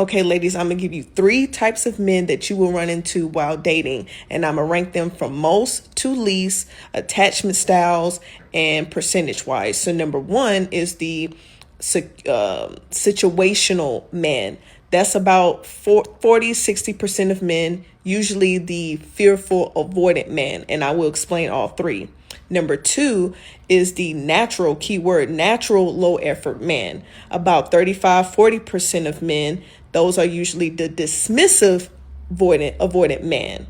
Okay, ladies, I'm going to give you 3 types of men that you will run into while dating, and I'm going to rank them from most to least, attachment styles, and percentage wise. So number 1 is the situational man. That's about 40-60% of men, usually the fearful, avoidant man. And I will explain all 3. Number 2 is the natural, keyword natural, low effort man. About 35-40% of men, those are usually the dismissive, avoidant man.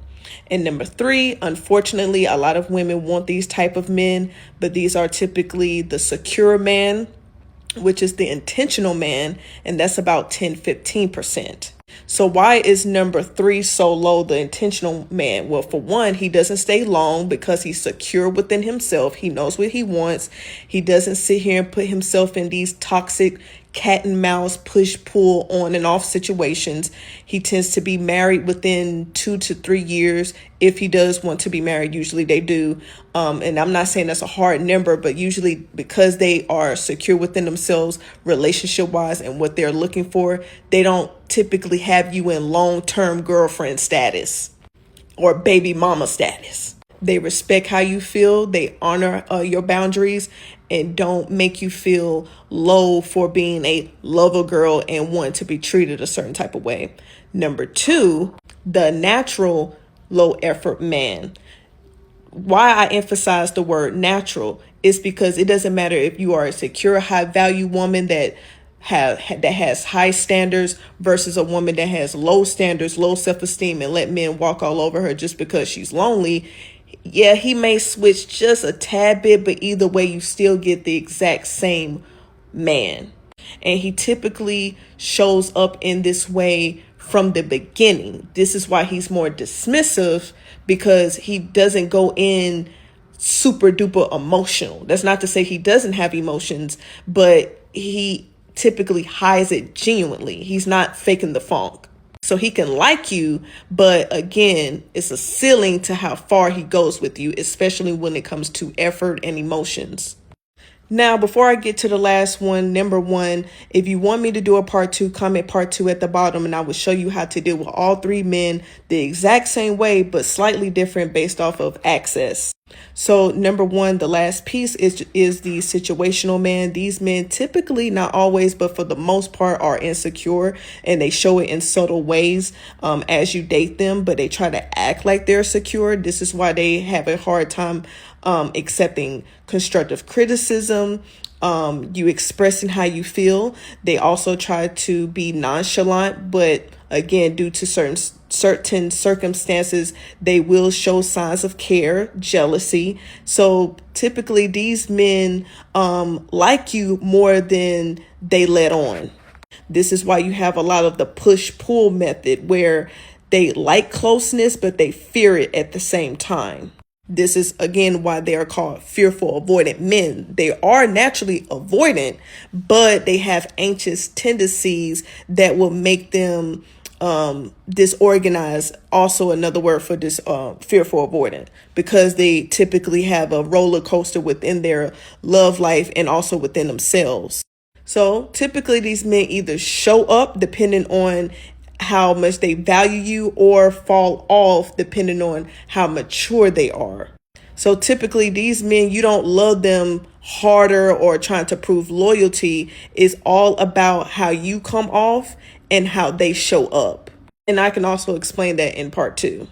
And number 3, unfortunately, a lot of women want these type of men, but these are typically the secure man, which is the intentional man, and that's about 10-15%. So why is number 3 so low, the intentional man? Well, for one, he doesn't stay long because he's secure within himself. He knows what he wants. He doesn't sit here and put himself in these toxic cat and mouse, push, pull, on and off situations. He tends to be married within 2 to 3 years. If he does want to be married, usually they do. And I'm not saying that's a hard number, but usually because they are secure within themselves, relationship wise, and what they're looking for, they don't typically have you in long-term girlfriend status or baby mama status. They respect how you feel. They honor your boundaries and don't make you feel low for being a lover girl and want to be treated a certain type of way. Number 2, the natural low effort man. Why I emphasize the word natural is because it doesn't matter if you are a secure, high value woman that has high standards versus a woman that has low standards, low self-esteem, and let men walk all over her just because she's lonely. Yeah, he may switch just a tad bit, but either way, you still get the exact same man. And he typically shows up in this way from the beginning. This is why he's more dismissive, because he doesn't go in super duper emotional. That's not to say he doesn't have emotions, but he typically hides it genuinely. He's not faking the funk. So he can like you, but again, it's a ceiling to how far he goes with you, especially when it comes to effort and emotions. Now, before I get to the last one, number 1, if you want me to do a part 2, comment part 2 at the bottom, and I will show you how to deal with all 3 men the exact same way, but slightly different based off of access. So number 1, the last piece is the situational man. These men typically, not always, but for the most part, are insecure, and they show it in subtle ways as you date them, but they try to act like they're secure. This is why they have a hard time accepting constructive criticism, you expressing how you feel. They also try to be nonchalant, but again, due to certain circumstances, they will show signs of care, jealousy. So typically these men like you more than they let on. This is why you have a lot of the push-pull method, where they like closeness, but they fear it at the same time. This is, again, why they are called fearful, avoidant men. They are naturally avoidant, but they have anxious tendencies that will make them disorganized. Also another word for this fearful avoidant, because they typically have a roller coaster within their love life and also within themselves. So typically these men either show up depending on how much they value you, or fall off depending on how mature they are. So typically these men, you don't love them harder or trying to prove loyalty. It's all about how you come off and how they show up. And I can also explain that in part 2.